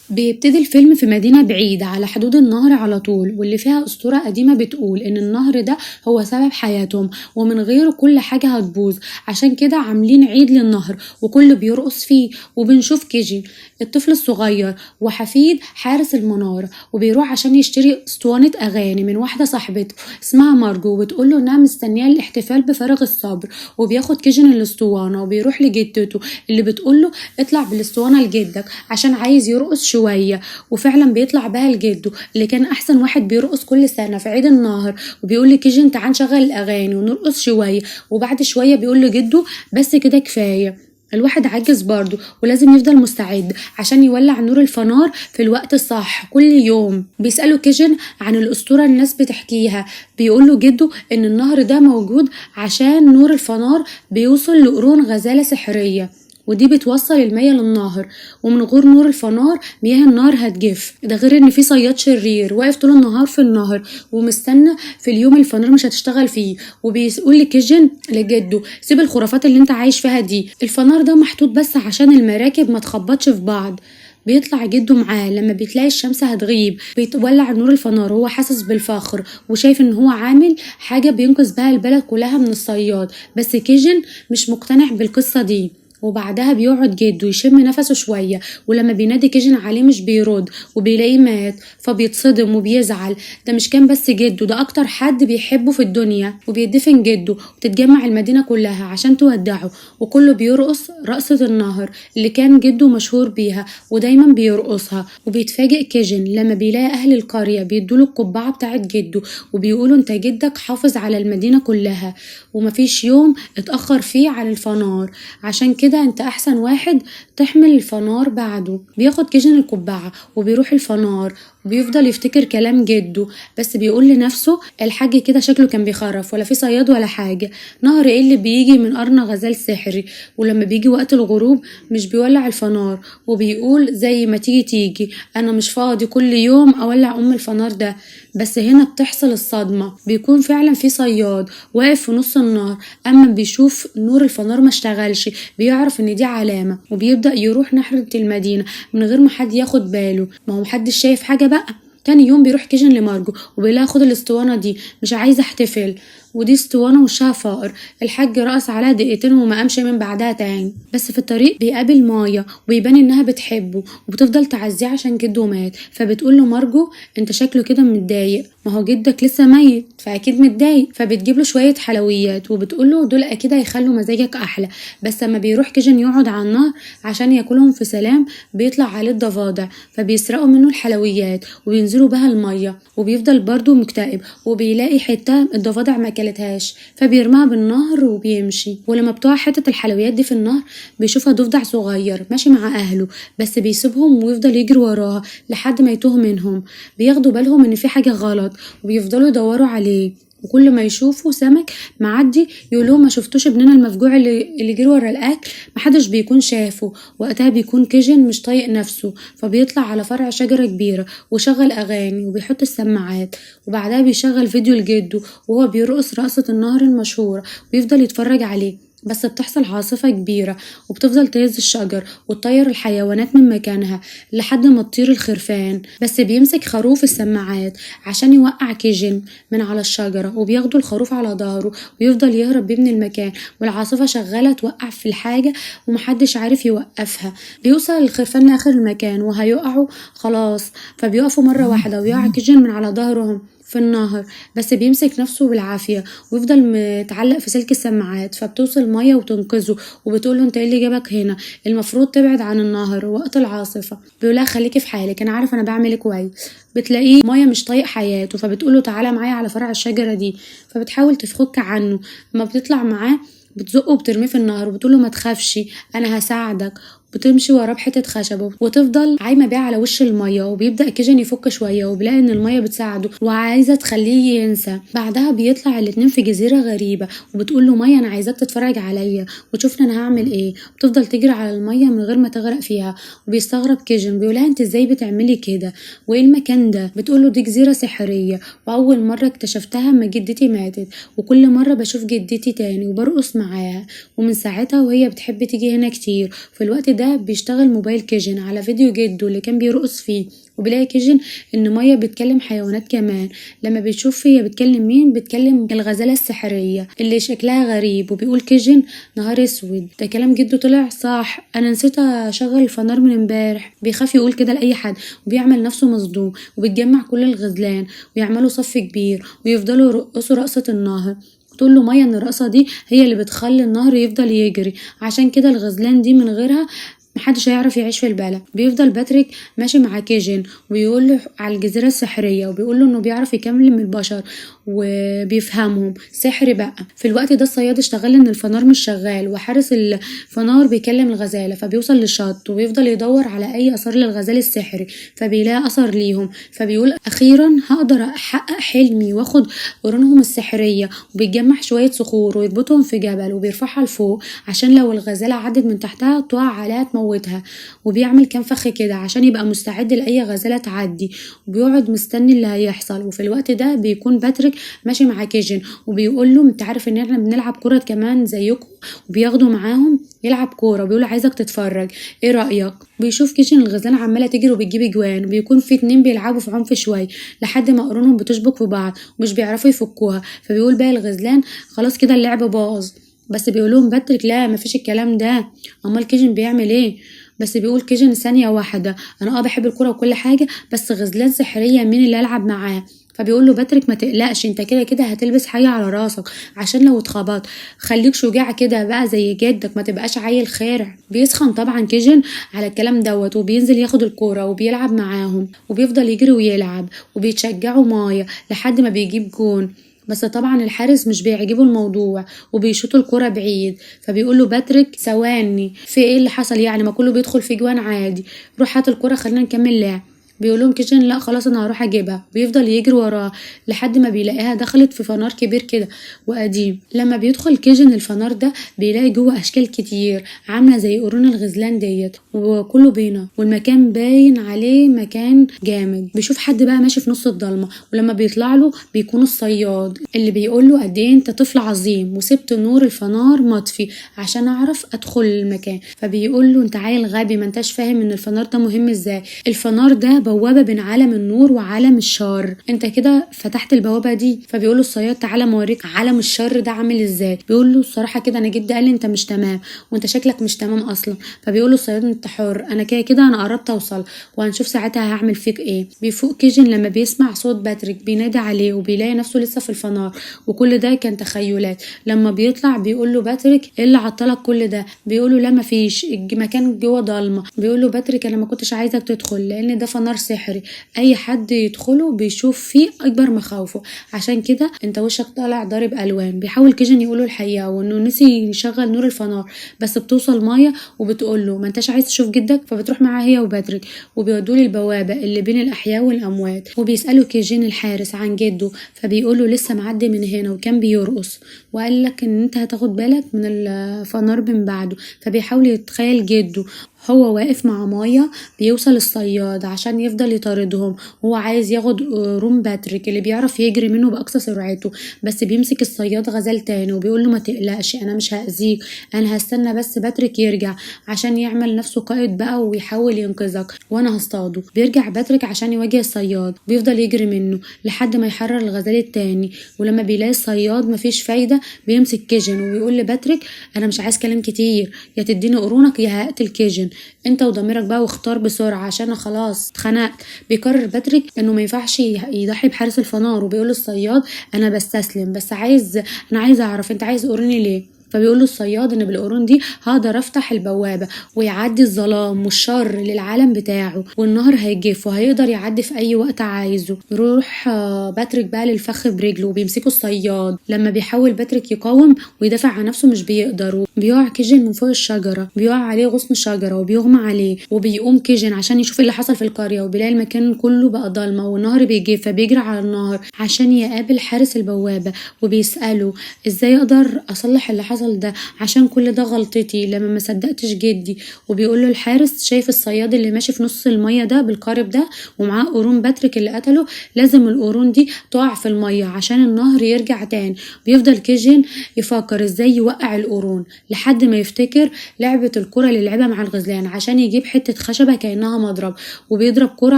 بيبتدي الفيلم في مدينة بعيدة على حدود النهر على طول، واللي فيها أسطورة قديمة بتقول إن النهر ده هو سبب حياتهم ومن غيره كل حاجة هتبوظ. عشان كده عاملين عيد للنهر وكله بيرقص فيه. وبنشوف كيجي الطفل الصغير وحفيد حارس المنارة، وبيروح عشان يشتري اسطوانة أغاني من واحدة صاحبته اسمها مارجو، وبتقوله إنها مستنية الاحتفال بفارغ الصبر. وبياخد كيجن الاسطوانة وبيروح لجدته اللي بتقوله اطلع بالاسطوانة لجدك عشان عايز يرقص شوية. وفعلا بيطلع بها لجده اللي كان أحسن واحد بيرقص كل سنة في عيد النهر، وبيقول لكيجن تعال نشغل الأغاني ونرقص شوية. وبعد شوية بيقول لجده بس كده كفاية، الواحد عاجز برضه ولازم يفضل مستعد عشان يولع نور الفنار في الوقت الصح كل يوم. بيسأله كيجن عن الأسطورة الناس بتحكيها، بيقوله جده إن النهر ده موجود عشان نور الفنار بيوصل لقرون غزالة سحرية، ودي بتوصل المية للنهر، ومن غير نور الفنار مياه النهر هتجف. ده غير ان في صياد شرير واقف طول النهار في النهر ومستنى في اليوم الفنار مش هتشتغل فيه. وبيقول لكيجن لجده سيب الخرافات اللي انت عايش فيها دي، الفنار ده محطوط بس عشان المراكب ما تخبطش في بعض. بيطلع جده معاه لما بتلاقي الشمس هتغيب، بيتولع نور الفنار وهو حاسس بالفخر وشايف ان هو عامل حاجة بينقذ بها البلد كلها من الصياد. بس كيجن مش مقتنع بالقصة دي. وبعدها بيقعد جده يشم نفسه شوية، ولما بينادي كيجن عليه مش بيرد وبيلاقيه مات، فبيتصدم وبيزعل. ده مش كان بس جده، ده اكتر حد بيحبه في الدنيا. وبيدفن جده وتتجمع المدينة كلها عشان تودعه، وكله بيرقص رقصة النهر اللي كان جده مشهور بيها ودايما بيرقصها. وبيتفاجئ كيجن لما بيلاقي اهل القرية بيدوله القبعة بتاعت جده وبيقولوا انت جدك حافظ على المدينة كلها ومفيش يوم اتأخر فيه على الفنار، عشان كده انت احسن واحد تحمل الفنار بعده. بياخد كيجن القبعة وبيروح الفنار وبيفضل يفتكر كلام جده، بس بيقول لنفسه الحاج كده شكله كان بيخرف ولا في صياد ولا حاجة، نهر ايه اللي بيجي من قرن غزال سحري؟ ولما بيجي وقت الغروب مش بيولع الفنار وبيقول زي ما تيجي تيجي، انا مش فاضي كل يوم اولع الفنار ده. بس هنا بتحصل الصدمة، بيكون فعلا في صياد واقف في نص النهر، اما بيشوف نور الفنار ما اشتغلش بيعرف ان دي علامة، وبيبدأ يروح ناحية المدينة من غير ما حد ياخد باله. ما هو محدش شايف حاجة بقى. تاني يوم بيروح كيجن لمارجو وبيلاقي خد الاسطوانة دي مش عايزة احتفل، ودي اسطوانة وشها فقر. الحاج رقص عليها دقيقتين وما قامش من بعدها تاني. بس في الطريق بيقابل مايا وبيبان انها بتحبه وبتفضل تعزيه عشان جده مات، فبتقول له مارجو انت شكله كده متضايق، ما هو جدك لسه ميت فاكيد متضايق. فبتجيب له شويه حلويات وبتقول له دول اكيد هيخلوا مزاجك احلى. بس لما بيروح كيجن يقعد على النهر عشان ياكلهم في سلام بيطلع عليه الضفادع، فبيسرقوا منه الحلويات وبينزلوا بها الميه، وبيفضل برضه مكتئب وبيلاقي حته الضفادع ما كلتهاش فبيرميها بالنهر وبيمشي. ولما بتقع حته الحلويات دي في النهر بيشوفها ضفدع صغير ماشي مع اهله، بس بيسيبهم ويفضل يجري وراها لحد ما يتوه منهم. بياخدوا بالهم ان في حاجه غلط وبيفضلوا يدوروا عليه، وكل ما يشوفوا سمك معدي يقولوا ما شفتوش ابننا المفجوع اللي جري ورا الاكل، محدش بيكون شافه. وقتها بيكون كيجن مش طايق نفسه، فبيطلع على فرع شجرة كبيرة وشغل اغاني وبيحط السماعات، وبعدها بيشغل فيديو لجده وهو بيرقص رقصة النهر المشهورة ويفضل يتفرج عليه. بس بتحصل عاصفة كبيرة وبتفضل تهز الشجر وتطير الحيوانات من مكانها لحد ما تطير الخرفان، بس بيمسك خروف السماعات عشان يوقع كيجن من على الشجرة، وبياخدوا الخروف على ظهره ويفضل يهرب بيه من المكان، والعاصفة شغالة توقع في الحاجة ومحدش عارف يوقفها. بيوصل الخرفان لآخر المكان وهيقعوا خلاص، فبيقفوا مرة واحدة ويقع كيجن من على ظهرهم في النهر، بس بيمسك نفسه بالعافية ويفضل متعلق في سلك السماعات. فبتوصل مية وتنقذه وبتقوله انت ايه اللي جابك هنا، المفروض تبعد عن النهر وقت العاصفة. بيقولها خليكي في حالك انا عارف انا بعمل ايه كويس. بتلاقيه مية مش طايق حياته فبتقوله تعالى معايا على فرع الشجرة دي، فبتحاول تفك عنه. لما بتطلع معاه بتزقه وبترميه في النهر وبتقوله ما تخافش انا هساعدك. بتمشي وراه بحته خشبه وتفضل عايمه بيه على وش الميه، وبيبدا كيجن يفك شويه وبيلاقي ان الميه بتساعده وعايزه تخليه ينسى. بعدها بيطلع الاتنين في جزيره غريبه وبتقول له ميه انا عايزاك تتفرج عليا وتشوفني انا هعمل ايه. بتفضل تجري على الميه من غير ما تغرق فيها، وبيستغرب كيجن بيقولها انت ازاي بتعملي كده وايه المكان ده؟ بتقوله دي جزيره سحريه واول مره اكتشفتها اما جدتي ماتت، وكل مره بشوف جدتي تاني وبرقص معاها، ومن ساعتها وهي بتحب تيجي هنا كتير. في الوقت ده ده بيشتغل موبايل كيجن على فيديو جده اللي كان بيرقص فيه، وبيلاقي كيجن ان مية بتكلم حيوانات كمان. لما بيشوف هي بتكلم مين، بتكلم الغزالة السحرية اللي شكلها غريب، وبيقول كيجن نهار اسود، ده كلام جده طلع صح، انا نسيت اشغل الفنار من امبارح. بيخاف يقول كده لاي حد، وبيعمل نفسه مصدوم، وبتجمع كل الغزلان ويعملوا صف كبير ويفضلوا يرقصوا رقصة النهر. تقول له مية ان الرقصة دي هي اللي بتخلي النهر يفضل يجري، عشان كده الغزلان دي من غيرها محدش هيعرف يعيش في البلد. بيفضل باتريك ماشي مع كيجن وبيقول له على الجزيرة السحرية، وبيقول له انه بيعرف يكلم البشر وبيفهمهم سحر بقى. في الوقت ده الصياد اشتغل ان الفنار مش شغال، وحارس الفنار بيكلم الغزالة، فبيوصل للشط وبيفضل يدور على اي اثار للغزال السحري، فبيلاقي اثر ليهم، فبيقول اخيرا هقدر احقق حلمي واخد قرونهم السحرية. وبيتجمع شوية صخور ويربطهم في جبل وبيرفعها لفوق عشان لو الغزالة عدت من تحتها تقع عليها تموتها. وبيعمل كام فخ كده عشان يبقى مستعد لأي غزالة تعدي، وبيقعد مستني اللي هيحصل. وفي الوقت ده بيكون باتريك ماشي مع كيجن وبيقول له انت عارف ان احنا بنلعب كرة كمان زيكم، وبياخده معاهم يلعب كورة، وبيقول له عايزك تتفرج، ايه رأيك؟ بيشوف كيجن الغزالة عمالة تجري وبتجيب اجوان، وبيكون في اتنين بيلعبوا في عنف شوية لحد ما قرونهم بتشبك في بعض ومش بيعرفوا يفكوها. فبيقول باقي الغزلان خلاص كده اللعب باظ، بس بيقولهم باتريك لا مفيش الكلام ده، امال كيجن بيعمل ايه؟ بس بيقول كيجن ثانية واحدة، انا بحب الكورة وكل حاجة، بس غزلان سحرية مين اللي العب معاه؟ فبيقول له باتريك ما تقلقش، انت كده كده هتلبس حاجة على راسك عشان لو اتخبط، خليك شجاع كده بقى زي جدك، ما تبقاش عيل خارع. بيسخن طبعا كيجن على الكلام دوت، وبينزل ياخد الكورة وبيلعب معاهم، وبيفضل يجري ويلعب وبيتشجعوا مايا لحد ما بيجيب جون. بس طبعا الحارس مش بيعجبه الموضوع وبيشوط الكرة بعيد، فبيقول له باتريك ثواني، في ايه اللي حصل يعني؟ ما كله بيدخل في جوان عادي، روح هات الكرة خلينا نكمل لعب. بيقول لهم كيجن لا خلاص انا هروح اجيبها. بيفضل يجري وراه لحد ما بيلاقيها دخلت في فنار كبير كده وقديم. لما بيدخل كيجن الفنار ده بيلاقي جوه اشكال كتير عامله زي قرون الغزلان ديت، وكله بينا، والمكان باين عليه مكان جامد. بيشوف حد بقى ماشي في نص الضلمه، ولما بيطلع له بيكون الصياد اللي بيقول له قد ايه انت طفل عظيم وسبت نور الفنار مطفي عشان اعرف ادخل المكان. فبيقول له انت عيل غبي، ما انتش فاهم ان الفنار ده مهم ازاي، الفنار ده بوابة بين عالم النور وعالم الشر، انت كده فتحت البوابة دي. فبيقول له الصياد تعالى موريك عالم الشر ده عامل ازاي. بيقول له الصراحة كده انا جدي قال لي انت مش تمام، وانت شكلك مش تمام اصلا. فبيقول له الصياد انت حر، انا كده كده انا قربت اوصل وهنشوف ساعتها هعمل فيك ايه. بيفوق كيجن لما بيسمع صوت باتريك بينادي عليه، وبيلاقي نفسه لسه في الفنار، وكل ده كان تخيلات. لما بيطلع بيقول له باتريك ايه اللي عطلك كل ده؟ بيقول له لا مفيش، المكان جوه ضلمه. بيقول له باتريك انا ما كنتش عايزك تدخل لان ده فنار سحري، اي حد يدخله بيشوف فيه اكبر مخاوفه، عشان كده انت وشك طالع ضارب الوان. بيحاول كيجن يقوله الحقيقه وانه نسي يشغل نور الفنار، بس بتوصل مايا وبتقول له ما انتش عايز تشوف جدك، فبتروح معاها هي وباتريك وبيودوا البوابه اللي بين الاحياء والاموات. وبيسالوا كيجن الحارس عن جده، فبيقول له لسه معدي من هنا وكان بيرقص، وقال لك ان انت هتاخد بالك من الفنار من بعده. فبيحاول يتخيل جده هو واقف مع مايا. بيوصل الصياد عشان يفضل يطاردهم، هو عايز ياخد روم باتريك اللي بيعرف يجري منه بأقصى سرعته، بس بيمسك الصياد غزال تاني وبيقول له ما تقلقش انا مش هأذيك، انا هستنى بس باتريك يرجع عشان يعمل نفسه قائد بقى ويحاول ينقذك وانا هصطاده. بيرجع باتريك عشان يواجه الصياد، بيفضل يجري منه لحد ما يحرر الغزال التاني. ولما بيلاقي الصياد مفيش فايدة بيمسك كيجن وبيقول لباتريك انا مش عايز كلام كتير، يا تديني قرونك يا هقتل كيجن، انت وضميرك بقى واختار بسرعه عشان انا خلاص اتخنقت. بيقرر باتريك انه ما ينفعش يضحي بحارس الفنار، وبيقول للصياد انا بستسلم، بس انا عايز اعرف انت عايز قروني ليه. فبيقول له الصياد ان بالقرون دي هقدر افتح البوابه ويعدي الظلام والشر للعالم بتاعه، والنهر هيجف وهيقدر يعدي في اي وقت عايزه. يروح باتريك بقى للفخ برجله وبيمسكه الصياد. لما بيحاول باتريك يقاوم ويدافع عن نفسه مش بيقدر، بيقع كيجن من فوق الشجره، بيقع عليه غصن شجره وبيغمى عليه. وبيقوم كيجن عشان يشوف اللي حصل في القريه، وبيلاقي المكان كله بقى ضلمه والنهر بيجف، فبيجري على النهر عشان يقابل حارس البوابه وبيساله ازاي اقدر اصلح اللي حصل حصل ده؟ عشان كل ده غلطتي لما ما صدقتش جدي. وبيقول له الحارس شايف الصياد اللي ماشي في نص المية ده بالقارب ده ومعاه قرون باتريك اللي قتله؟ لازم القرون دي تقع في المية عشان النهر يرجع تاني. بيفضل كيجن يفكر ازاي يوقع القرون لحد ما يفتكر لعبة الكرة اللي لعبها مع الغزلان عشان يجيب حتة خشبة كأنها مضرب، وبيضرب كرة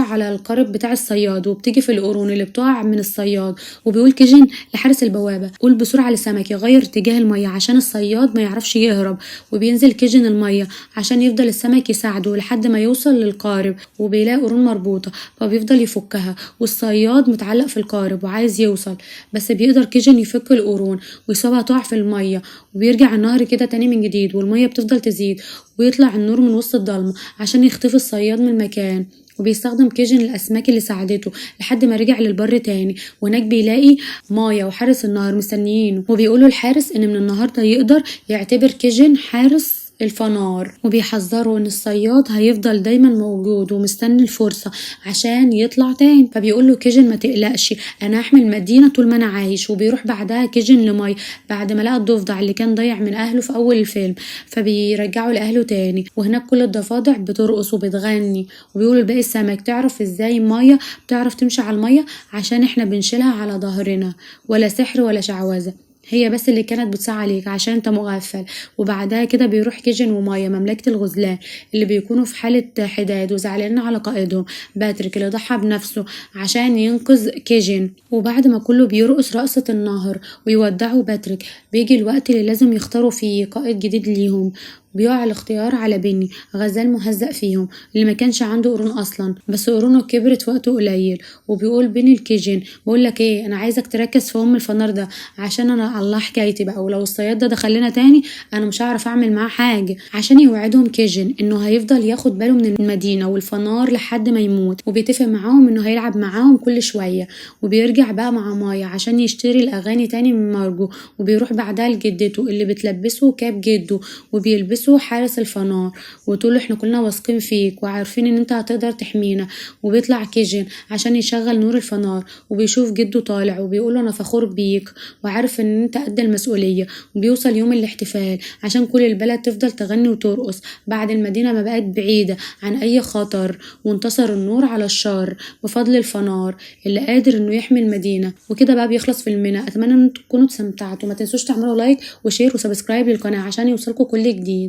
على القارب بتاع الصياد وبتيجي في القرون اللي بتقع من الصياد. وبيقول كيجن لحارس البوابة قول بسرعة لسمك يغير اتجاه المية عشان الصياد ما يعرفش يهرب. وبينزل كيجن المية عشان يفضل السمك يساعده لحد ما يوصل للقارب، وبيلاقي قرون مربوطة فبيفضل يفكها، والصياد متعلق في القارب وعايز يوصل، بس بيقدر كيجن يفك القرون ويسيبها تقع في المية. وبيرجع النهر كده تاني من جديد والمية بتفضل تزيد ويطلع النور من وسط الضلمة عشان يختفي الصياد من المكان. وبيستخدم كيجن الأسماك اللي ساعدته لحد ما رجع للبر تاني، وهناك بيلاقي مايا وحارس النهر مستنيينه، وبيقولوا الحارس ان من النهارده يقدر يعتبر كيجن حارس الفنار، وبيحذروا ان الصياد هيفضل دايما موجود ومستني الفرصة عشان يطلع تاني. فبيقول له كيجن ما تقلقش انا هحمي المدينة طول ما انا عايش. وبيروح بعدها كيجن لماي بعد ما لقى الضفدع اللي كان ضايع من اهله في اول الفيلم، فبيرجعوا لاهله تاني، وهناك كل الضفادع بترقص وبتغني. وبيقولوا لباقي السمك تعرف ازاي مايا بتعرف تمشي على المية؟ عشان احنا بنشيلها على ظهرنا، ولا سحر ولا شعوذة، هي بس اللي كانت بتساعد عليك عشان انت مغفل. وبعدها كده بيروح كيجن ومايا مملكة الغزلان اللي بيكونوا في حالة حداد وزعلانين على قائدهم باتريك اللي ضحى بنفسه عشان ينقذ كيجن. وبعد ما كله بيرقص رقصة النهر ويودعوا باتريك، بيجي الوقت اللي لازم يختاروا فيه قائد جديد ليهم. بيقع الاختيار على بني غزال مهزأ فيهم اللي ما كانش عنده قرون اصلا، بس قرونه كبرت في وقت قليل. وبيقول بني الكيجن بقول لك ايه، انا عايزك تركز في الفنار ده عشان انا الله حكايتي بقى، ولو الصياد ده دخلنا تاني انا مش هعرف اعمل معاه حاجه. عشان يوعدهم كيجن انه هيفضل ياخد باله من المدينه والفنار لحد ما يموت، وبيتفق معاهم انه هيلعب معاهم كل شويه. وبيرجع بقى مع مايا عشان يشتري الاغاني تاني من مارجو، وبيروح بعدها لجدته اللي بتلبسه كاب جده وبيلبسه حارس الفنار، وتقول له احنا كلنا واثقين فيك وعارفين ان انت هتقدر تحمينا. وبيطلع كيجن عشان يشغل نور الفنار وبيشوف جده طالع وبيقول له انا فخور بيك وعارف ان انت قد المسؤوليه. وبيوصل يوم الاحتفال عشان كل البلد تفضل تغني وترقص بعد المدينه ما بقت بعيده عن اي خطر، وانتصر النور على الشر بفضل الفنار اللي قادر انه يحمي المدينه. وكده بقى بيخلص فيلمنا. اتمنى ان انتوا تكونوا استمتعتوا، ما تنسوش تعملوا لايك وشير وسبسكرايب للقناه عشان يوصلكوا كل جديد.